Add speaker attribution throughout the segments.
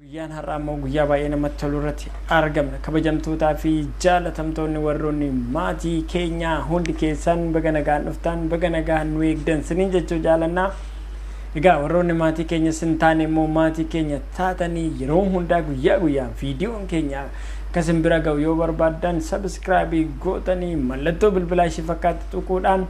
Speaker 1: Guyyaan har'aa immoo guyyaa baay'ee namatti tolu irratti argamna. Kabajamtootaa fi jalatamtoonni warroonni maatii keenyaa hundi keessan baga nagaan dhuftan, baga nagaan nu eegdan siniin jechuu jaalannaa. Egaa warroonni maatii keenya sin taane immoo maatii keenya taatanii yeroo hundaa guyyaa guyyaan viidiyoon keenya akkasin bira ga'u yoo barbaaddan sabskraayibii gootanii mallattoo bilbilaa ishee fakkaatu tuquudhaan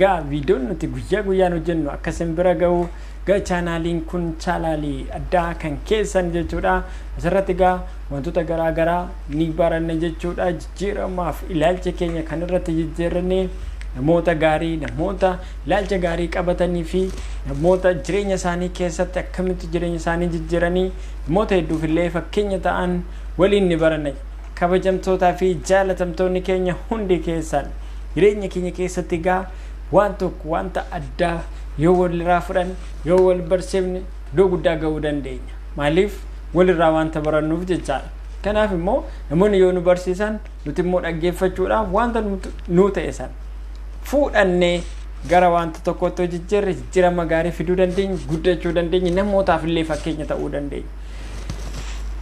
Speaker 1: gaa viidiyoon nuti guyyaa guyyaan hojjennu akkasin bira ga'u gaa chaanaaliin kun chaanaalii addaa kan keessan jechuudha. Asirratti gaa wantoota garaa garaa ni baranna jechuudha. Jijjiiramaaf ilaalcha keenya kan irratti jijjiirannee namoota gaarii, namoota ilaalcha gaarii qabatanii fi namoota jireenya isaanii keessatti akkamitti jireenya isaanii jijjiiranii namoota hedduuf illee fakkeenya ta'an waliin ni baranna. Kabajamtootaa fi jalatamtoonni keenya hundi keessan jireenya keenya keessatti gaa waan tokko wanta addaa yoo walirraa fudhan yoo wal barsiifne iddoo guddaa ga'uu dandeenya. Maaliif walirraa wanta barannuuf jechaadha. Kanaaf immoo namoonni yoo nu barsiisan nuti immoo dhaggeeffachuudhaan wanta nu ta'e san fuudhannee gara wanta tokkotti jijjiirre jijjiirama gaarii fiduu dandeenya, guddachuu dandeenya, namootaaf illee fakkeenya ta'uu dandeenya.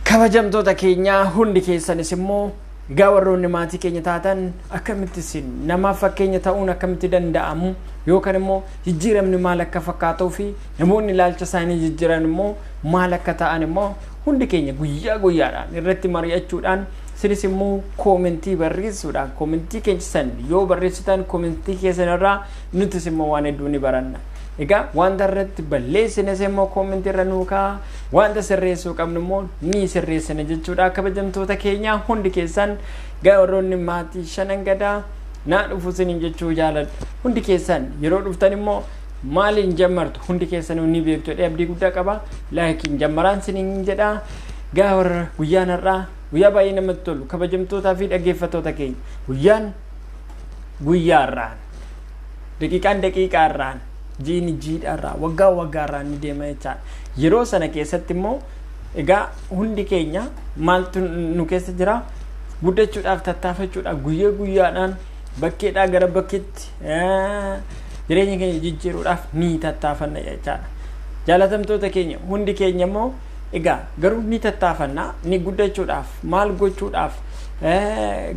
Speaker 1: Kabajamtoota keenyaa hundi keessanis immoo egaa warroonni maatii keenya taatan akkamitti isin namaaf fakkeenya ta'uun akkamitti danda'amu yookaan immoo jijjiiramni maal akka fakkaatuu fi namoonni ilaalcha isaanii jijjiiran immoo maal akka ta'an immoo hundi keenya guyyaa guyyaadhaan irratti mari'achuudhaan sinis immoo koomentii barreessuudhaan koomentii keessan yoo barreessitan koomentii keessan irraa nutis immoo waan hedduu ni baranna. Egaa wanta irratti balleessines immoo koomentii irra nuu kaa'aa, wanta sirreessuu qabnu immoo ni sirreessina jechuudha. Kabajamtoota keenyaa hundi keessan gaa warroonni maatii shanan gadaa naa dhufu siniin jechuu jaaladha. Hundi keessan yeroo dhuftan immoo maaliin jammartu hundi keessan ni beektu jedhee abdii guddaa qaba. Laakiin jammaraan siniin jedhaa. Gaa warra guyyaan har'aa guyyaa baay'ee namatti tolu kabajamtootaa fi dhaggeeffattoota keenya guyyaan guyyaa irraan daqiiqaan daqiiqaa irraan jiini jiidharraa waggaa waggaarraa ni deema jechaadha. Yeroo sana keessatti immoo egaa hundi keenya maaltu nu keessa jira guddachuudhaaf tattaafachuudhaaf guyyaa guyyaadhaan bakkeedhaa gara bakkeetti jireenya keenya jijjiiruudhaaf ni tattaafanna jechaadha. Jalatamtoota keenya hundi keenya immoo egaa garuu ni tattaafanna ni guddachuudhaaf maal gochuudhaaf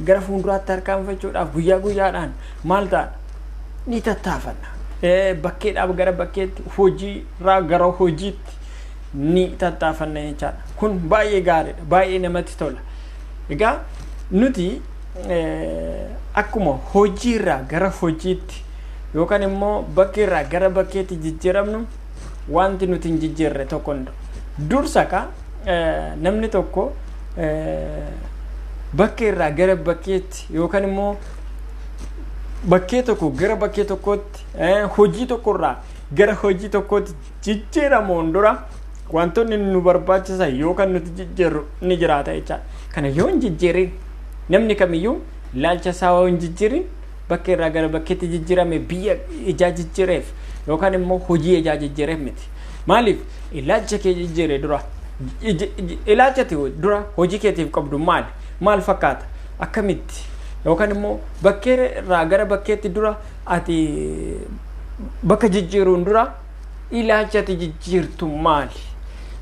Speaker 1: gara fuulduraatti harkaanfachuudhaaf guyyaa guyyaadhaan maal ta'an ni tattaafanna. Bakkeedhaaf gara bakkeetti hojiirraa gara hojiitti ni tattaafanna jechaadha. Kun baay'ee gaariidha, baay'ee namatti tola. Egaa nuti akkuma hojiirraa gara hojiitti yookaan immoo bakkeerraa gara bakkeetti jijjiiramnu wanti nuti hin jijjiirre tokko hin dursa ka namni tokko bakkeerraa gara bakkeetti yookaan immoo bakkee tokko gara bakkee tokkotti hojii tokkorraa gara hojii tokkotti jijjiiramuun dura wantoonni nu barbaachisan yookaan nuti jijjiirru ni jiraata jechaadha. Kana yoo hin jijjiirin namni kamiyyuu ilaalcha isaa yoo hin jijjiirin bakkeerraa gara bakkeetti jijjiirame biyya ijaa jijjiireef yookaan immoo hojii ijaa jijjiireef miti. Maaliif ilaalcha kee jijjiire dura ilaalchati dura hojii keetiif qabdu maal fakkaata akkamitti yookaan immoo bakkeerraa gara bakkeetti dura ati bakka jijjiiruun dura ilaalchati jijjiirtu maali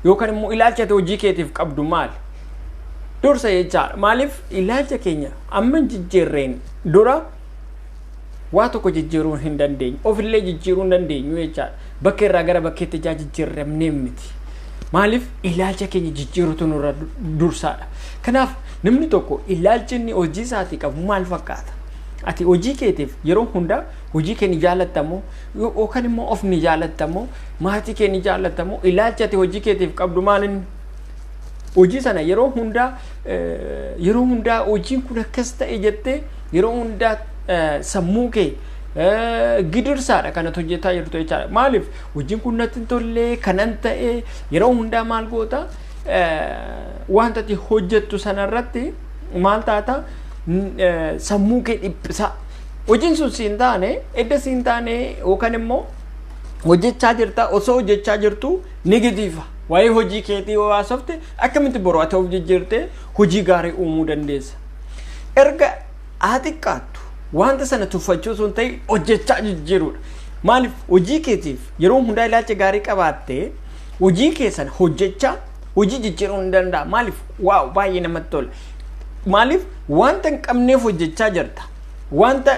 Speaker 1: yookaan immoo ilaalchati hojii keetiif qabdu maali dursa jechaadha. Maaliif ilaalcha keenya amma jijjiirreen dura waa tokko jijjiiruu hin dandeenyu ofillee jijjiiruu hin dandeenyu jechaadha. Bakkeerraa gara bakkeetti ijaa jijjiirramnee miti. Maaliif ilaalcha keenya jijjiirutu nurra dursaadha. Kanaaf namni tokko ilaalchi inni hojii isaatii qabu maal fakkaata? Ati hojii keetiif yeroo hundaa hojii kee ni jaalattamu yookaan immoo of ni jaalattamu maatii kee ni jaalattamu ilaalcha ati hojii keetiif qabdu maalin hojii sana yeroo hundaa hojiin kun akkas ta'e jettee yeroo hundaa sammuu kee gidirsaadha kanatu hojjetaa jirtu jechaadha. Maaliif hojiin kun natti hin tolle kanan ta'e yeroo hundaa maal goota wanta ati hojjettu sanarratti maal taata sammuu kee dhiphisa. Hojiin sun siin taane edda siin taane yookaan immoo hojjechaa jirta osoo hojjechaa jirtu negatiiva waa'ee hojii keetii yoo haasofte akkamitti boroo ati of jijjiirtee hojii gaarii uumuu dandeessa. Erga xiqqaattu wanta sana tuffachuu sun ta'e hojjechaa jijjiiruudha. Maaliif hojii keetiif yeroo hundaa ilaalcha gaarii qabaattee hojii keessan hojjechaa hojii jijjiiruu hin danda'a maaliif waaw baay'ee namatti tola maaliif wanta hin qabneef hojjechaa jirta wanta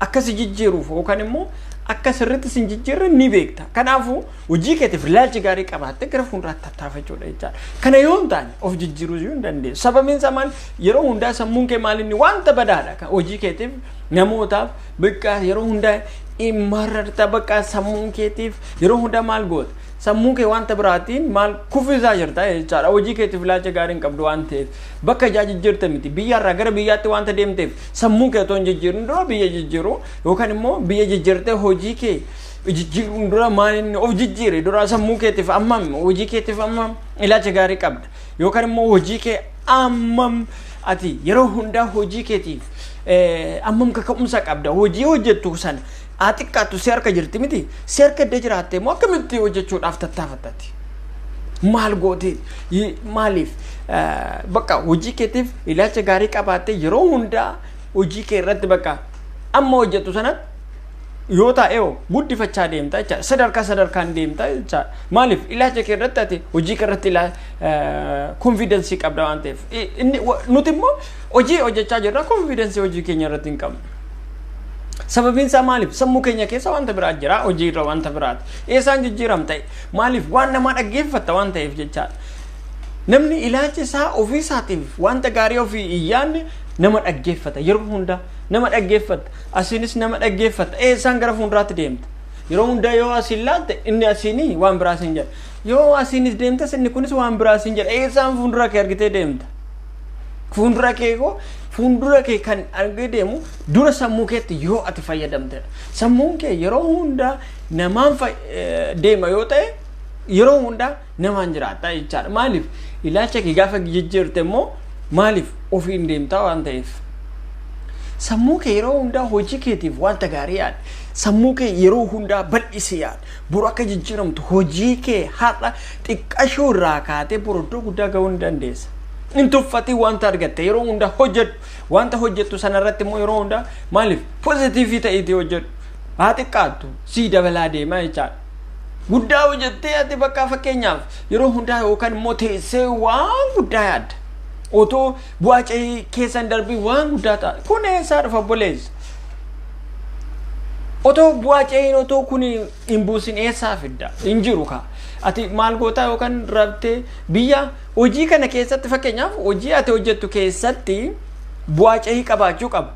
Speaker 1: akkas jijjiiruuf yookaan immoo akka sirriitti sin jijjiirre ni beekta kanaafuu hojii keetiif ilaalcha gaarii qabaatte gara fuulduraatti tattaafachuudha jechaadha kana yoo hin taane of jijjiiruu hin dandeessu sababiin isaa maal yeroo hundaa sammuun kee maalinni wanta badaadha hojii keetiif namootaaf bakka yeroo hundaa imarrata bakka sammuun keetiif yeroo hundaa maal goota sammuun kee wanta biraatiin maal kuffisaa jirta jechaadha hojii keetiif ilaalcha gaarii hin qabdu waan ta'eef bakka jijjiirta miti biyyarraa gara biyyaatti wanta deemteef sammuun kee otoo hin jijjiirin dura biyya jijjiiru yookaan immoo biyya jijjiirtee hojii kee jijjiiruun dura maalinni of jijjiire dura sammuu keetiif ammam hojii keetiif ammam ilaalcha gaarii qabda yookaan immoo hojii kee ammam ati yeroo hundaa hojii keetiif ammam kaka'umsa qabda hojii hojjettu sana atiqqaatu si harka jirti miti si harka de jiraatte moo akkamitti hojjechuudhaaf tattaafatati maal goote maaliif bakka hojii keetiif ilaalcha gaarii qabaatte yeroo hundaa hojii kee irratti bakka amma hojjettu sanatti yoo ta'e guddifachaa deemta jechaadha sadarkaan deemta jechaadha maaliif ilaalcha kee irratti ati hojii kee irratti confidence qabda waan ta'eef nuti immoo hojii hojjechaa jirra confidence hojii keenya irratti hin qabnu sababiin isaa maaliif sammuu keenya keessa wanta biraa jira hojii irra wanta biraati eessaan jijjiiram ta'e maaliif waan namaa dhaggeeffatta waan ta'eef jechaadha namni ilaalcha isaa ofii isaatiif wanta gaarii ofii iyyaanne nama dhaggeeffata yeroo hundaa nama dhaggeeffata asiinis nama dhaggeeffata eessaan gara fuulduraatti deemta yeroo hundaa yoo asiin laatte inni asiinii waan biraa siin jedha yoo asiinis deemtas inni kunis waan biraa siin jedha eessaan fuuldura kee argitee deemta fuuldura kee kan argee deemu dura sammuu keetti yoo ati fayyadamte sammuun kee yeroo hundaa namaan deema yoo ta'e yeroo hundaa namaan jiraata jechaadha maaliif ilaalcha kee gaafa jijjiirte immoo maaliif ofiin deemtaa waan ta'eef sammuu kee yeroo hundaa hojii keetiif wanta gaarii yaad sammuu kee yeroo hundaa bal'isi yaad buru akka jijjiiramtu hojii kee har'a xiqqashoo irraa kaatee boroddoo guddaa ga'uu ni dandeessa intuffatii wanta argatte yeroo hundaa hojjedhu wanta hojjettu sanarratti immoo yeroo hundaa maaliif pozitiivii ta'eeti hojjedhu haa xiqqaattu sii dabalaa deemaa jechaadha guddaa hojjettee ati bakka fakkeenyaaf yeroo hundaa yookaan immoo teessee waan guddaa yaadda otoo bu'aa cehii keessan darbii waan guddaa ta'a kun eessaa dhufa boleessa otoo bu'aa cehiin otoo kun hin buusin eessaa fidda hin jiru kaa ati maal gootaa yookaan rabtee biyya hojii kana keessatti fakkeenyaaf hojii ati hojjettu keessatti bu'aa cehii qabaachuu qaba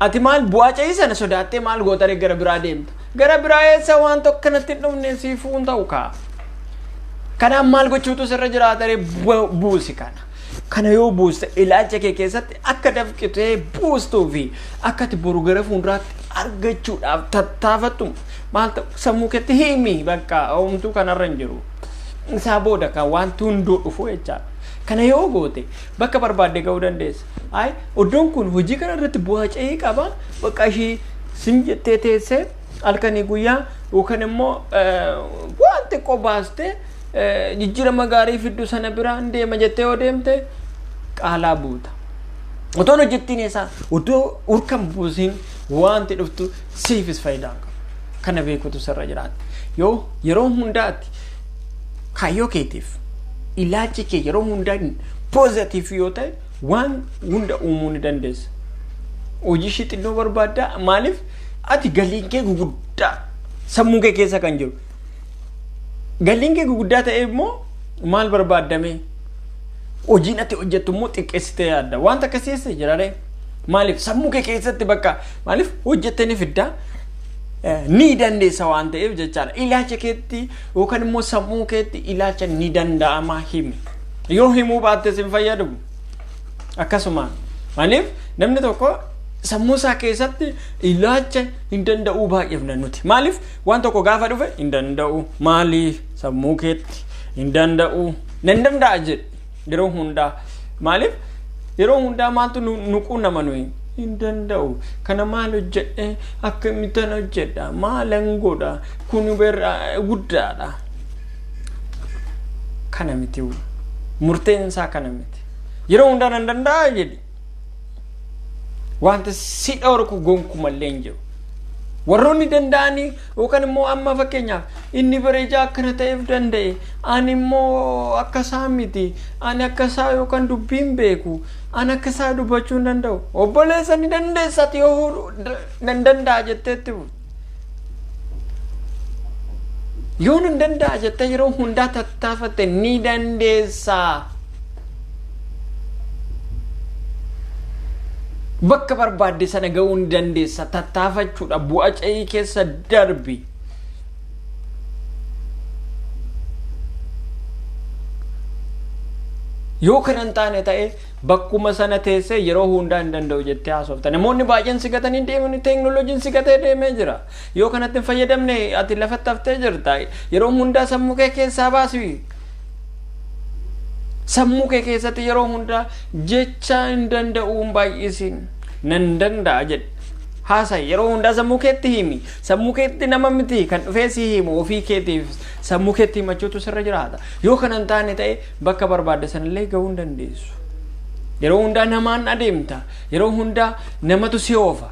Speaker 1: ati maal bu'aa cehii sana sodaattee maal goota gara biraa deemta gara biraa eessa waan tokko kanatti hin dhufne siifuun ta'u kaa kanaaf maal gochuutu sirra jiraatare buusi kana yoo buuste ilaalcha kee keessatti akka dafqitee buustuu fi akka ati boru gara fuulduraatti argachuudhaaf tattaafattu maal ta'u sammuu keetti himi bakka homtuu kanarra hin jiru isaa booda kan wanti hunduu dhufu jechaadha kana yoo goote bakka barbaadde ga'uu dandeessa iddoon kun hojii kana irratti bu'aa cehii qaba bakka ishii sin jettee teessee halkanii guyyaa yookaan immoo waan xiqqoo baastee jijjiirama gaarii fiddu sana biraan deema jettee yoo deemte qaalaa buuta otoon hojjettiin eessaa otoo urkan buusiin wanti dhuftu siifis faayidaan qabu kana beekutu sirra jiraatti yoo yeroo hundaatti kaayyoo keetiif ilaalchi kee yeroo hundaan pozitiif yoo ta'e waan hunda uumuu ni dandeessa hojii ishii xinnoo barbaadda maaliif ati galiin kee guguddaa sammuu kee keessa kan jiru galiin kee guguddaa ta'e immoo maal barbaaddame hojiin ati hojjettu immoo xiqqeessitee yaadda wanta akkasii jiraare maaliif sammuu kee keessatti bakka maaliif hojjettee ni fidda ni dandeessa waan ta'eef jechaadha ilaalcha keetti yookaan immoo sammuu keetti ilaalcha ni danda'ama himi yoo himuu baatte sin fayyadu akkasuma maaliif namni tokko sammuu isaa keessatti ilaalcha hin danda'uu baay'eefna nuti maaliif waan tokko gaafa dhufe hin danda'u maaliif sammuu keetti hin danda'u nan danda'a jedhe yeroo hundaa maaliif yeroo hundaa maaltu nuquu nama nuyi hin danda'u kana maal hojjedhe akkamitti hojjedha maalan godha kun guddaadha kana miti murteen isaa kana miti yeroo hundaa nan danda'a jedhe wanta si dhorku gonkumallee hin jiru warroonni danda'anii yookaan immoo amma fakkeenyaaf inni bareedaa akkana ta'eef danda'e ani immoo akka isaa miti ani akka isaa yookaan dubbiin beeku ani akka isaa dubbachuu hin danda'u obboleessa ni dandeessati yoo nan danda'a jetteetti yoo nan danda'a jettee yeroo hundaa tattaafatte ni dandeessa. bakka barbaadde sana ga'uu ni dandeessa tattaafachuudha bu'a ce'ii keessa darbi. yoo kanan taane ta'e bakkuma sana teessee yeroo hundaa hin danda'u jettee haasofta. namoonni baay'een si gatanii deemanii teeknooloojiin si gatee deemee jira. yoo kanatti hin fayyadamne ati lafatti haftee jirta. yeroo hundaa sammuu kee keessaa baasi. sammuu kee keessatti yeroo hundaa jecha hin danda'uun baay'isin nan danda'a jedhe haasa'e yeroo hundaa sammuu keetti himi. sammuu keetti nama miti kan dhufee si himu ofii keetiif sammuu keetti himachuutu sirra jiraata. yoo kanan taane ta'e bakka barbaadde sanallee ga'uu hin dandeessu. yeroo hundaa namaan adeemta. yeroo hundaa namatu si oofa.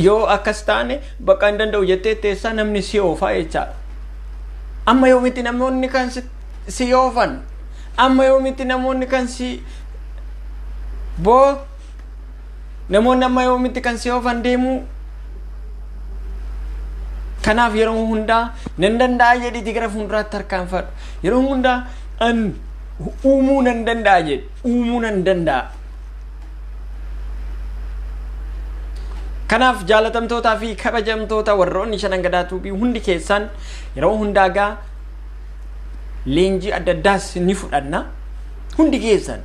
Speaker 1: yoo akkas taane bakka hin danda'u jettee teessaa namni si oofa jechaadha. amma yoomitti namoonni kan si oofan amma yoomitti namoonni kan si boo namoonni amma yoomitti kan si oofan deemu. kanaaf yeroo hundaa nan danda'a jedhiti gara fuulduraatti tarkaanfadhu. yeroo hundaa an uumuu nan danda'a jedhi uumuu nan danda'a. kanaaf jaalatamtootaa fi kabajamtoota warroonni shanan gadaa tuubii hundi keessan yeroo hundaa gaa leenjii adda addaas ni fudhanna. hundi keessan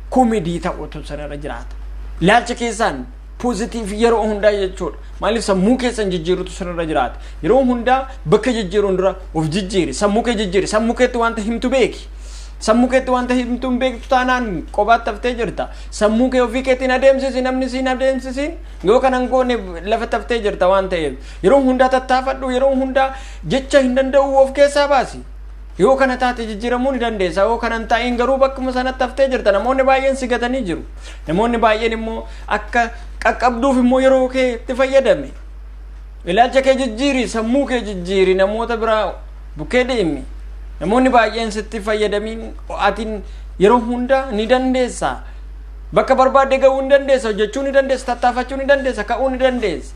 Speaker 1: koomedii ta'utu sanarra jiraata. ilaalcha keessan positive yeroo hundaa jechuudha. maaliif sammuu keessan jijjiirutu sanarra jiraata. yeroo hundaa bakka jijjiiruun dura of jijjiiri. sammuu kee jijjiiri. sammuu keetti wanta himtu beeki. sammuu keetti wanta himtu hin beektu taanaan qobaatti haftee jirta. sammuu kee ofii keettiin adeemsisi namni siin adeemsisiin yoo kanan goone lafatti haftee jirta waan ta'eef yeroo hundaa tattaafadhu. yeroo hundaa jecha hin danda'u of keessaa baasi. yoo kana taate jijjiiramuu ni dandeessa. yoo kanan taa'in garuu bakkuma sanatti haftee jirta. namoonni baay'een si gatanii jiru. namoonni baay'een immoo akka qaqqabduuf immoo yeroo kee itti fayyadame. ilaalcha kee jijjiiri. sammuu kee jijjiiri. namoota biraa bukkee deemi. namoonni baay'een sitti fayyadamiin atiin yeroo hundaa ni dandeessa. bakka barbaadde ga'uu ni dandeessa. hojjechuu ni dandeessa. tattaafachuu ni dandeessa. ka'uu ni dandeessa.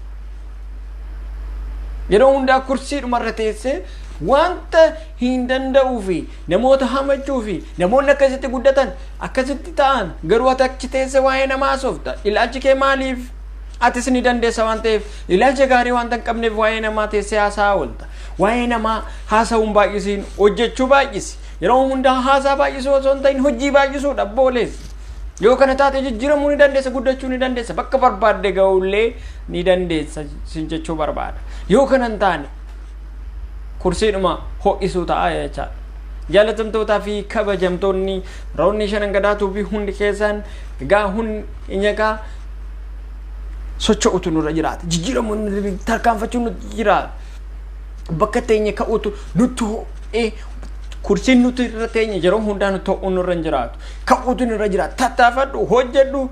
Speaker 1: yeroo hundaa kursii dhumarra teessee wanta hin danda'uu fi namoota hamachuu fi namoonni akkasitti guddatan akkasitti ta'an garuu ati achi teesse waa'ee namaa soofta. ilaalchi kee maaliif atis ni dandeessa waan ta'eef ilaalcha gaarii wanta hin qabneef waa'ee namaa teessee haasaa oolta. waa'ee namaa haasa'uun baay'isiin hojjechuu baay'isi. yeroo hundaa haasaa baay'isuu osoo hin ta'in hojii baay'isuudha booleessi. yoo kana taate jijjiiramuu ni dandeessa. guddachuu ni dandeessa. bakka barbaadde ga'ullee ni dandeessa sin jechuu barbaada. yoo kana hin taane kursiidhuma ho'isuu ta'a jechaadha. jaalatamtootaa fi kabajamtoonni roonni shanan gadaa tuubii hundi keessan egaa hundi egaa socho'utu nurra jiraata. jijjiiramuun tarkaanfachuun nutti jiraata. bakka teenya ka'utu nutti ho'ee kursiin nuti irra teenya yeroo hundaa nutti ho'uun nurra hin jiraatu. ka'uutu nurra jiraata. tattaafadhu hojjedhu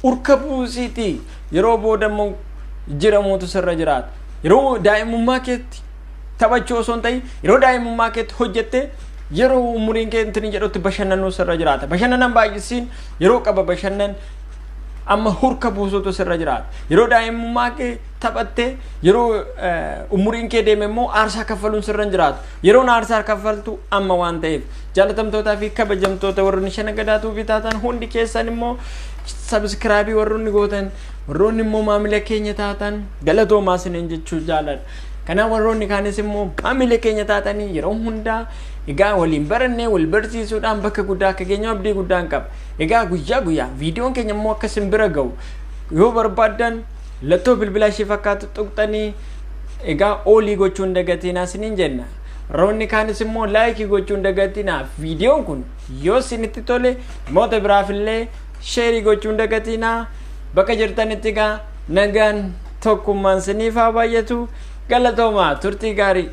Speaker 1: urka buusiiti. yeroo booda immoo jijjiiramuutu sirra jiraata. yeroo daa'imummaa keetti taphachuu osoo hin ta'in yeroo daa'imummaa keetti hojjette yeroo umuriin kee intin jedhutti bashannanuu sirra jiraata. bashannanan baay'isiin yeroo qaba bashannan amma hurka buusutu sirra jiraata. yeroo daa'imummaa kee taphatte yeroo umuriin kee deeme immoo aarsaa kaffaluun sirra hin jiraatu. yeroon aarsaa kaffaltu amma waan ta'eef jaalatamtootaa fi kabajamtoota warroonni shanan gadaa tuubii taatan hundi keessan immoo sabskraabii warroonni gootan warroonni immoo maamila keenya taatan galatoomaa isiniin jechuu jaaladha. kanaaf warroonni kaanis immoo maamila keenya taatanii yeroo hundaa egaa waliin barannee wal barsiisuudhaan bakka guddaa akka keenya abdii guddaan qaba. egaa guyyaa viidiyoon keenya immoo akka isin bira ga'u yoo barbaaddan lattoo bilbilaa ishee fakkaatu tuqxanii egaa oolii gochuu hin dagatinaa isiniin jenna. warroonni kaanis immoo laayikii gochuu hin dagatinaa. viidiyoon kun yoo isinitti tole namoota biraaf illee sheerii gochuu hin dagatinaa. bakka jirtanitti egaa nagaan tokkummaan isiniif haa baay'atu. galatoomaa turtii gaarii.